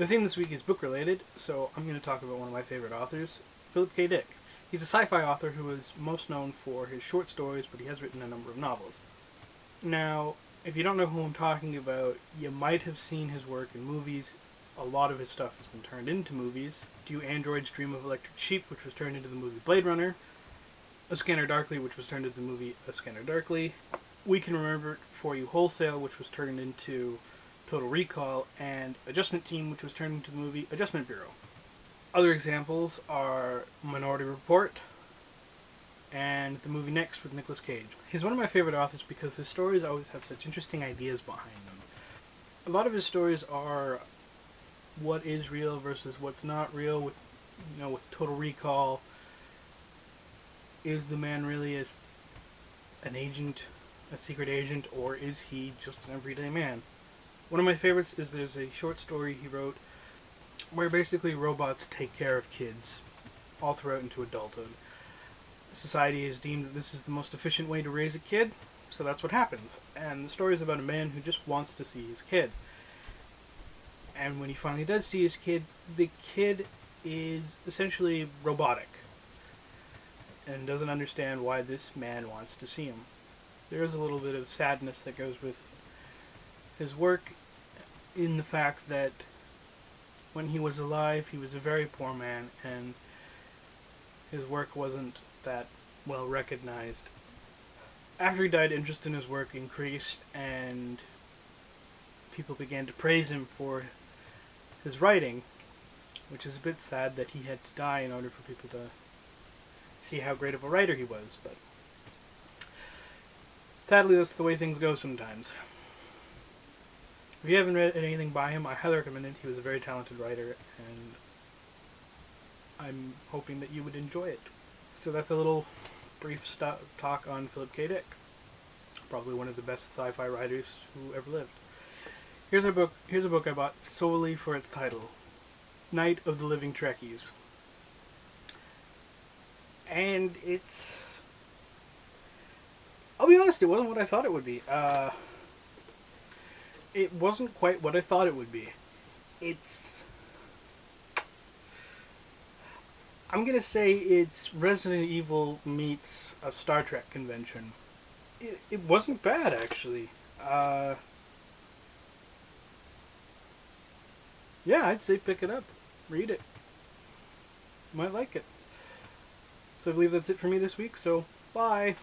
The theme this week is book related, so I'm going to talk about one of my favorite authors, Philip K. Dick. He's a sci-fi author who is most known for his short stories, but he has written a number of novels. Now, if you don't know who I'm talking about, you might have seen his work in movies. A lot of his stuff has been turned into movies. Do Androids Dream of Electric Sheep, which was turned into the movie Blade Runner. A Scanner Darkly, which was turned into the movie A Scanner Darkly. We Can Remember It For You Wholesale, which was turned into Total Recall, and Adjustment Team, which was turned into the movie Adjustment Bureau. Other examples are Minority Report and the movie Next with Nicolas Cage. He's one of my favorite authors because his stories always have such interesting ideas behind them. A lot of his stories are what is real versus what's not real. With Total Recall, is the man really an agent, a secret agent, or is he just an everyday man? One of my favorites is there's a short story he wrote where basically robots take care of kids all throughout into adulthood. Society has deemed that this is the most efficient way to raise a kid, so that's what happens. And the story is about a man who just wants to see his kid. And when he finally does see his kid, the kid is essentially robotic and doesn't understand why this man wants to see him. There is a little bit of sadness that goes with his work in the fact that when he was alive, he was a very poor man, and his work wasn't that well recognized. After he died, interest in his work increased, and people began to praise him for his writing, which is a bit sad that he had to die in order for people to see how great of a writer he was, but sadly that's the way things go sometimes. If you haven't read anything by him, I highly recommend it. He was a very talented writer, and I'm hoping that you would enjoy it. So that's a little brief talk on Philip K. Dick. Probably one of the best sci-fi writers who ever lived. Here's a book I bought solely for its title, Night of the Living Trekkies. And I'll be honest, it wasn't what I thought it would be. It wasn't quite what I thought it would be. I'm gonna say it's Resident Evil meets a Star Trek convention. It wasn't bad, actually. Yeah, I'd say pick it up. Read it. You might like it. So I believe that's it for me this week, so bye!